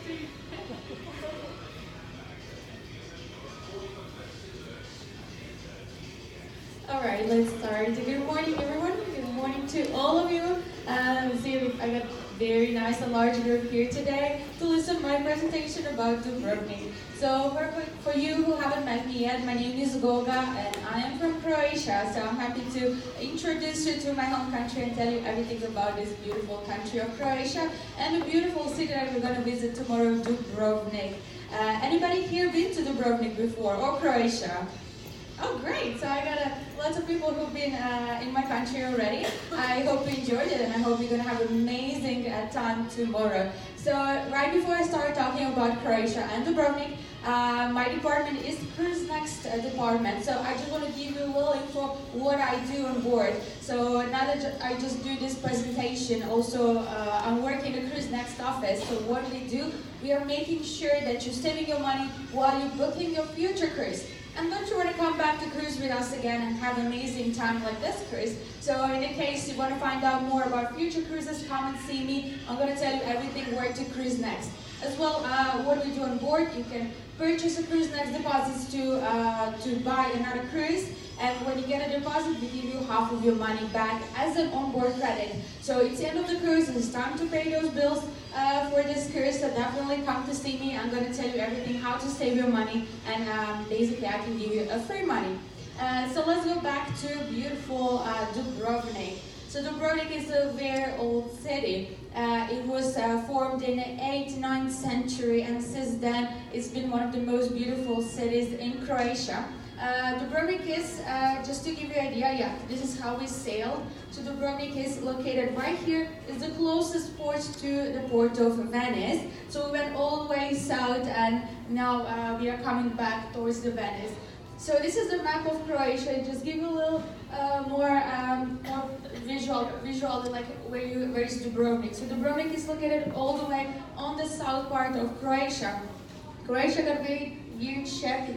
All right, let's start. Good morning, everyone. Good morning to all of you. See, I got very nice and large group here today to listen to my presentation about Dubrovnik. So for you who haven't met me yet, my name is Goga and I am from Croatia. So I'm happy to introduce you to my home country and tell you everything about this beautiful country of Croatia and the beautiful city that we're going to visit tomorrow, Dubrovnik. Anybody here been to Dubrovnik before or Croatia? Oh, great! So I got lots of people who've been in my country already. I hope you enjoyed it and I hope you're going to have an amazing time tomorrow. So right before I start talking about Croatia and Dubrovnik, my department is Cruise Next department. So I just want to give you a little info what I do on board. So now that I just do this presentation, also I'm working in the Cruise Next office. So what we do, we are making sure that you're saving your money while you're booking your future cruise. And don't you want to come back to cruise with us again and have an amazing time like this cruise? So in the case you want to find out more about future cruises, come and see me. I'm going to tell you everything where to cruise next. As well, what we do on board, you can purchase a Cruise Next deposits to buy another cruise. And when you get a deposit, we give you half of your money back as an onboard credit. So it's the end of the cruise, it's time to pay those bills for this cruise, so definitely come to see me. I'm going to tell you everything how to save your money, and basically I can give you a free money. So let's go back to beautiful Dubrovnik. So Dubrovnik is a very old city. It was formed in the 8th, 9th century, and since then it's been one of the most beautiful cities in Croatia. Dubrovnik is, just to give you an idea, this is how we sailed. So Dubrovnik is located right here. It's the closest port to the port of Venice. So we went all the way south and now we are coming back towards the Venice. So this is the map of Croatia. Just give you a little more visual like where is Dubrovnik. So Dubrovnik is located all the way on the south part of Croatia. Croatia got a very weird shape,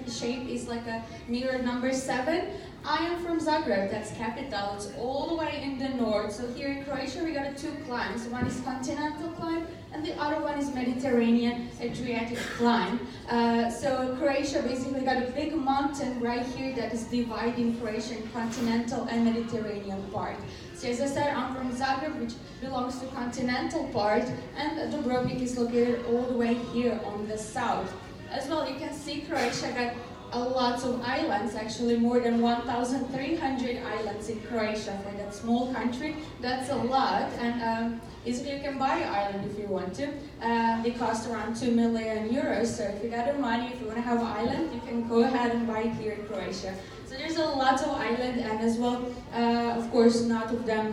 is like a mirror number 7. I am from Zagreb, that's capital. It's all the way in the north. So here in Croatia we got 2 climes. One is continental climb and the other one is Mediterranean Adriatic climb. So Croatia basically got a big mountain right here that is dividing Croatian continental and Mediterranean part. So as I said, I'm from Zagreb, which belongs to continental part, and Dubrovnik is located all the way here on the south. As well, you can see Croatia got a lot of islands, actually more than 1,300 islands in Croatia for that small country. That's a lot, and easily you can buy an island if you want to. They cost around 2 million euros, so if you got the money, if you want to have an island, you can go ahead and buy it here in Croatia. So there's a lot of islands, and as well, of course, none of them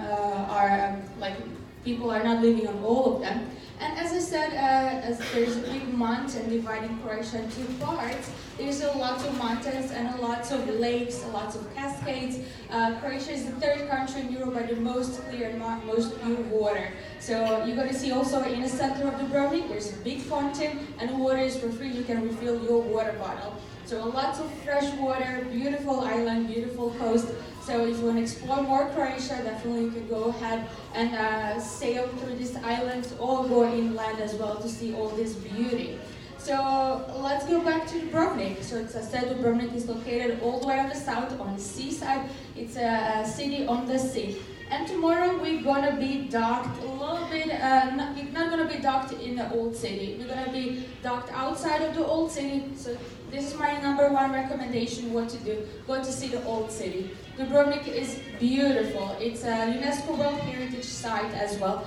are like people are not living on all of them. And as I said, as there's a big mountain dividing Croatia into 2 parts, there's a lot of mountains and a lot of lakes, a lot of cascades. Croatia is the 3rd country in Europe by the most clear and most pure water. So you're going to see also in the center of Dubrovnik, there's a big fountain and the water is for free. You can refill your water bottle. So lots of fresh water, beautiful island, beautiful coast. So if you want to explore more Croatia, definitely you can go ahead and sail through these islands or go inland as well to see all this beauty. So let's go back to Dubrovnik. So as I said, Dubrovnik is located all the way on the south, on the seaside. It's a city on the sea. And tomorrow we're gonna be docked a little bit, we're not gonna be docked in the old city. We're gonna be docked outside of the old city. So this is my #1 recommendation what to do. Go to see the old city. Dubrovnik is beautiful. It's a UNESCO World Heritage Site as well.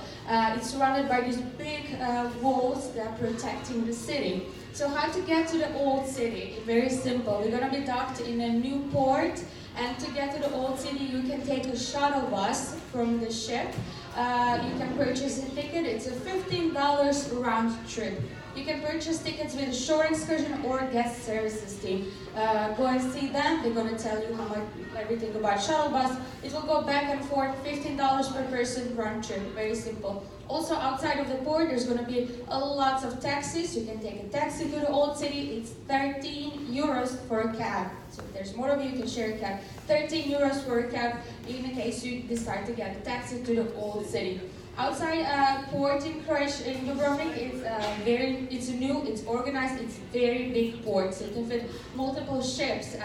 It's surrounded by these big walls that are protecting the city. So how to get to the old city? Very simple. We're gonna be docked in a new port. And to get to the old city, you can take a shuttle bus from the ship. You can purchase a ticket. It's a $15 round trip. You can purchase tickets with a shore excursion or guest services team. Go and see them. They're going to tell you how much everything about shuttle bus. It will go back and forth, $15 per person round trip. Very simple. Also outside of the port, there's going to be a lot of taxis. You can take a taxi to the old city. It's 13 euros for a cab. So if there's more of you, you can share a cab. 13 euros for a cab in case you decide to get a taxi to the old city. Outside port in Croatia, in Dubrovnik, it's new, it's organized, it's very big port, so it can fit multiple ships.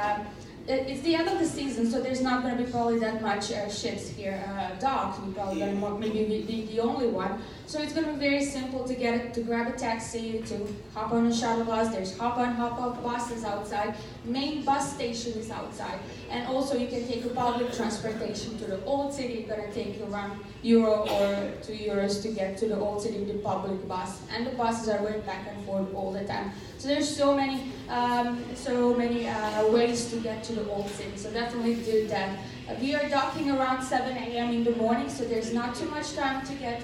It's the end of the season, so there's not going to be probably that much ships here docked. We're probably going to maybe be the only one. So it's going to be very simple to grab a taxi, to hop on a shuttle bus. There's hop on, hop off buses outside. Main bus station is outside. And also you can take a public transportation to the old city. You're going to take around €1 or €2 to get to the old city, the public bus. And the buses are going back and forth all the time. So there's so many ways to get to the old city, so definitely do that. We are docking around 7 a.m. in the morning, so there's not too much time to get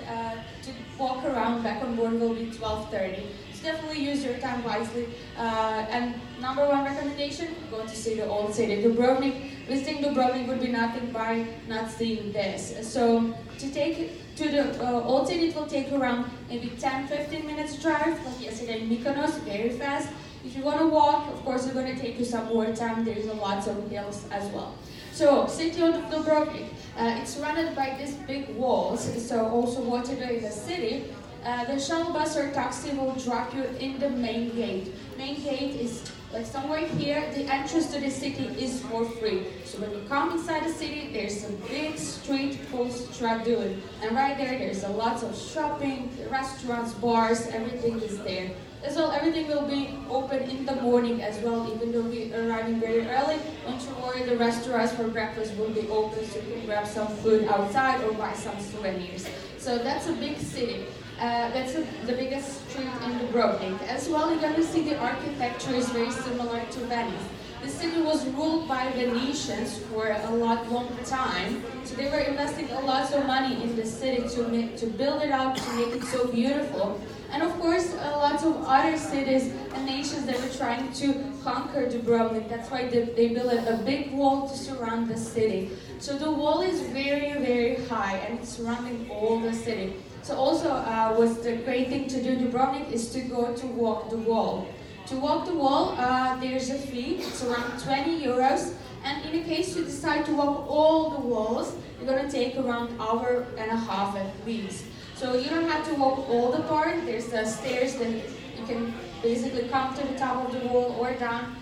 to walk around. Back on board will be 12:30. So definitely use your time wisely. And number one recommendation: go to see the old city. Dubrovnik. Visiting Dubrovnik would be nothing by not seeing this. So to take to the old city, it will take around maybe 10-15 minutes drive. Like yesterday in Mykonos, very fast. If you want to walk, of course, it's going to take you some more time. There's a lot of hills as well. So, city of Dubrovnik, it's surrounded by these big walls. So, also what to do in the city. The shuttle bus or taxi will drop you in the main gate. Main gate is like somewhere here. The entrance to the city is for free. So when you come inside the city, there's a big street called Stradun. And right there's a lot of shopping, restaurants, bars, everything is there. As well, everything will be open in the morning as well, even though we're arriving very early. Don't you worry, the restaurants for breakfast will be open, so you can grab some food outside or buy some souvenirs. So that's a big city. That's the biggest street in Dubrovnik. As well, you're going to see the architecture is very similar to Venice. The city was ruled by Venetians for a long time, so they were investing a lot of money in the city to build it out, to make it so beautiful. And of course, lots of other cities and nations that were trying to conquer Dubrovnik. That's why they built a big wall to surround the city. So the wall is very, very high, and it's surrounding all the city. So also, what's the great thing to do in Dubrovnik is to go to walk the wall. To walk the wall, there's a fee. It's around €20. And in case you decide to walk all the walls, you're going to take around an hour and a half at least. So you don't have to walk all the part. There's the stairs that you can basically come to the top of the wall or down.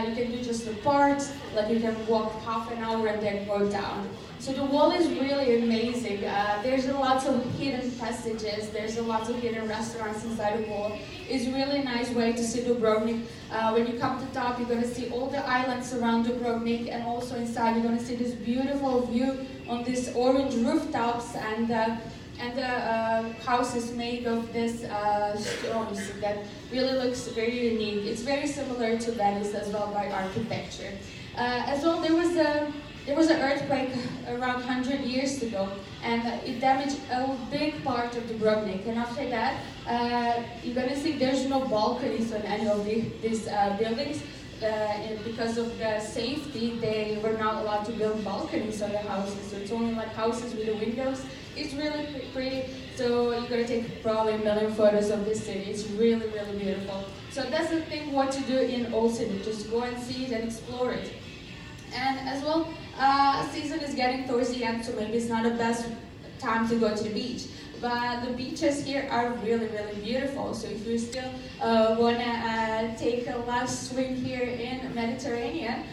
You can do just the part, like you can walk half an hour and then go down. So the wall is really amazing. There's a lot of hidden passages. There's a lot of hidden restaurants inside the wall. It's a really nice way to see Dubrovnik. When you come to the top, you're going to see all the islands around Dubrovnik, and also inside you're going to see this beautiful view on these orange rooftops and the house is made of this stones that really looks very unique. It's very similar to Venice as well by architecture. As well, there was an earthquake around 100 years ago, and it damaged a big part of Dubrovnik. And after that, you're going to see there's no balconies on any of these buildings. Because of the safety, they were not allowed to build balconies on the houses. So it's only like houses with the windows. It's really pretty. So you're gonna take probably a million photos of this city. It's really, really beautiful. So that's the thing what to do in Old City. Just go and see it and explore it. And as well, season is getting towards the end, so maybe it's not the best time to go to the beach. But the beaches here are really, really beautiful. So if you still want to take a last swim here in Mediterranean,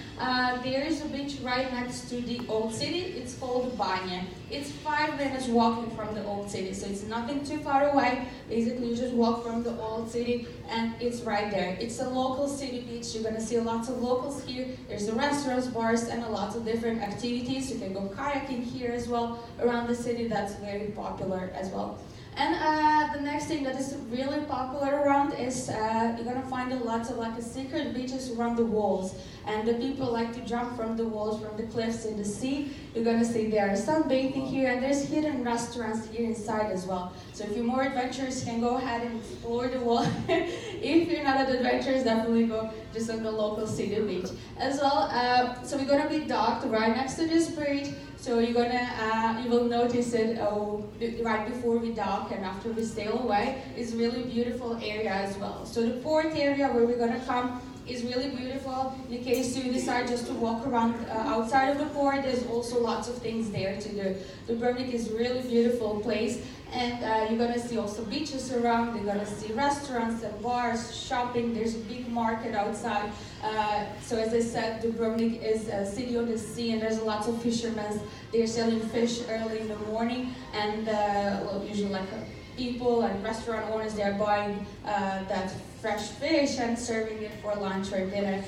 there is a beach right next to the old city. It's called Banja. It's 5 minutes walking from the old city, so it's nothing too far away. Basically, you just walk from the old city and it's right there. It's a local city beach. You're going to see lots of locals here. There's the restaurants, bars, and a lot of different activities. You can go kayaking here as well around the city. That's very popular as well. And the next thing that is really popular around is you're gonna find a lot of like secret beaches around the walls, and the people like to jump from the walls, from the cliffs in the sea. You're gonna see there are sunbathing here, and there's hidden restaurants here inside as well. So if you're more adventurous, you can go ahead and explore the wall. If you're not adventurous, definitely go just on the local city beach as well. So we're gonna be docked right next to this bridge. So you're gonna, you will notice it right before we dock and after we sail away. It's really beautiful area as well. So the port area where we're gonna come is really beautiful. In case you decide just to walk around outside of the port, there's also lots of things there to do. Dubrovnik is a really beautiful place. And you're gonna see also beaches around, you're gonna see restaurants and bars, shopping, there's a big market outside. So as I said, Dubrovnik is a city on the sea, and there's lots of fishermen. They're selling fish early in the morning, and usually like people and restaurant owners, they're buying that fresh fish and serving it for lunch or dinner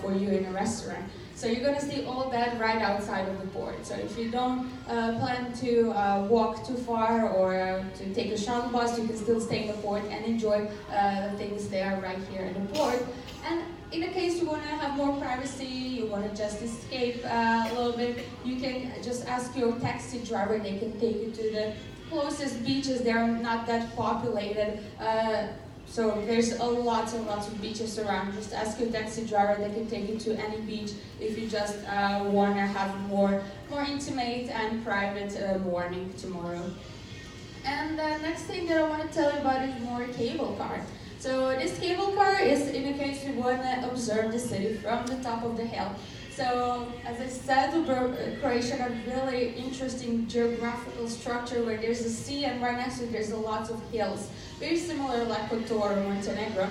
for you in a restaurant. So you're going to see all that right outside of the port. So if you don't plan to walk too far or to take a shuttle bus, you can still stay in the port and enjoy the things there right here in the port. And in the case you want to have more privacy, you want to just escape a little bit, you can just ask your taxi driver. They can take you to the closest beaches. They're not that populated. So there's lots and lots of beaches around. Just ask your taxi driver, they can take you to any beach if you just want to have more intimate and private morning tomorrow. And the next thing that I want to tell you about is more cable car. So this cable car is in case you want to observe the city from the top of the hill. So, as I said, Croatia got a really interesting geographical structure where there's a sea and right next to it there's a lot of hills. Very similar like Kotor or Montenegro.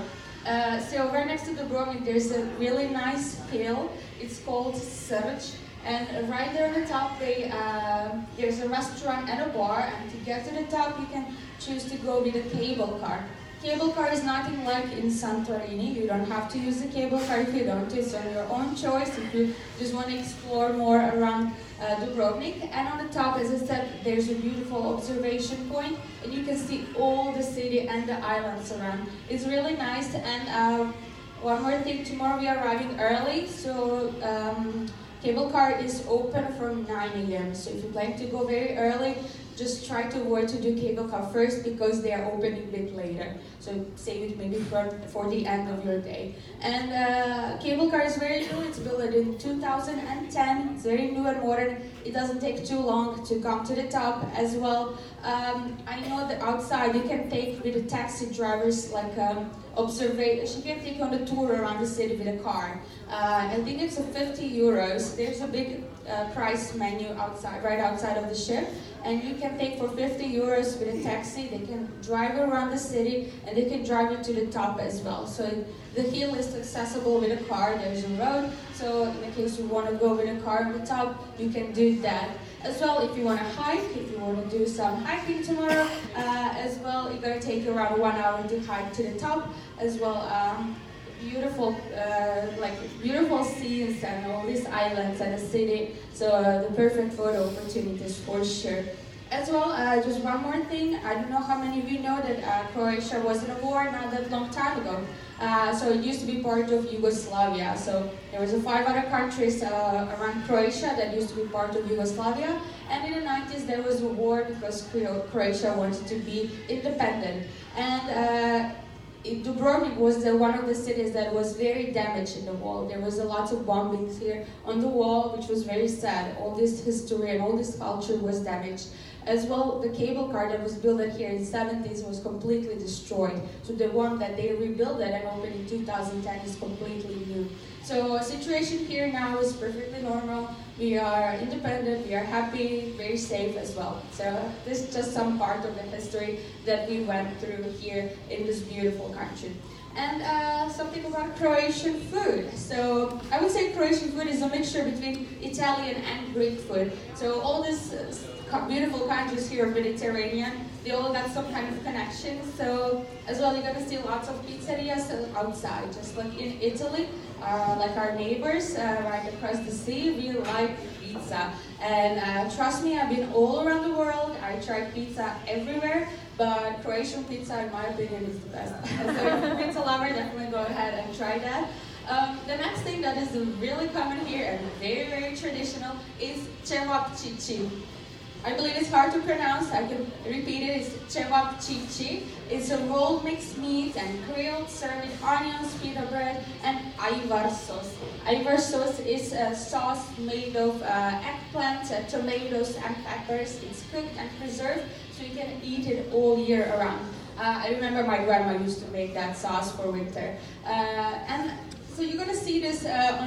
So right next to Dubrovnik there's a really nice hill. It's called Srđ. And right there on the top there's a restaurant and a bar, and to get to the top you can choose to go with a cable car. Cable car is nothing like in Santorini. You don't have to use the cable car if you don't. It's on your own choice if you just want to explore more around Dubrovnik. And on the top, as I said, there's a beautiful observation point, and you can see all the city and the islands around. It's really nice. And one more thing, tomorrow we are arriving early, so cable car is open from 9 a.m. So if you plan to go very early, just try to avoid to do cable car first because they are opening a bit later. So save it maybe for the end of your day. And cable car is very new. It's built in 2010. It's very new and modern. It doesn't take too long to come to the top as well. I know that outside you can take with the taxi drivers like observation. She can take you on the tour around the city with a car. I think it's 50 euros. There's a big price menu outside, right outside of the ship, and you can take for 50 euros with a taxi. They can drive around the city and they can drive you to the top as well. So the hill is accessible with a car. There's a road, so in the case you want to go with a car on the top, you can do that. As well, if you want to hike, if you want to do some hiking tomorrow, as well, you're going to take around 1 hour to hike to the top as well. Beautiful, beautiful scenes and all these islands and the city. So the perfect photo opportunities for sure. As well, just one more thing. I don't know how many of you know that Croatia was in a war not that long time ago. So it used to be part of Yugoslavia. So there was 5 other countries around Croatia that used to be part of Yugoslavia. And in the 90s there was a war because Croatia wanted to be independent. And Dubrovnik was one of the cities that was very damaged in the war. There was a lot of bombings here on the wall, which was very sad. All this history and all this culture was damaged. As well, the cable car that was built here in the 70s was completely destroyed. So the one that they rebuilt and opened in 2010 is completely new. So situation here now is perfectly normal. We are independent, we are happy, very safe as well. So this is just some part of the history that we went through here in this beautiful country. And something about Croatian food. So I would say Croatian food is a mixture between Italian and Greek food. So all these beautiful countries here, Mediterranean, they all got some kind of connection. So as well, you're gonna see lots of pizzerias outside, just like in Italy, like our neighbors right across the sea. We like pizza, and trust me, I've been all around the world. I tried pizza everywhere, but Croatian pizza, in my opinion, is the best. So if you're a pizza lover, definitely go ahead and try that. The next thing that is really common here and very, very traditional is cevapcici. I believe it's hard to pronounce. I can repeat it. It's cevapcici. It's a rolled mixed meat and grilled, served with onions, pita bread, and ajvar sauce. Ajvar sauce is a sauce made of eggplant, tomatoes, and peppers. It's cooked and preserved, so you can eat it all year around. I remember my grandma used to make that sauce for winter. And so you're going to see this on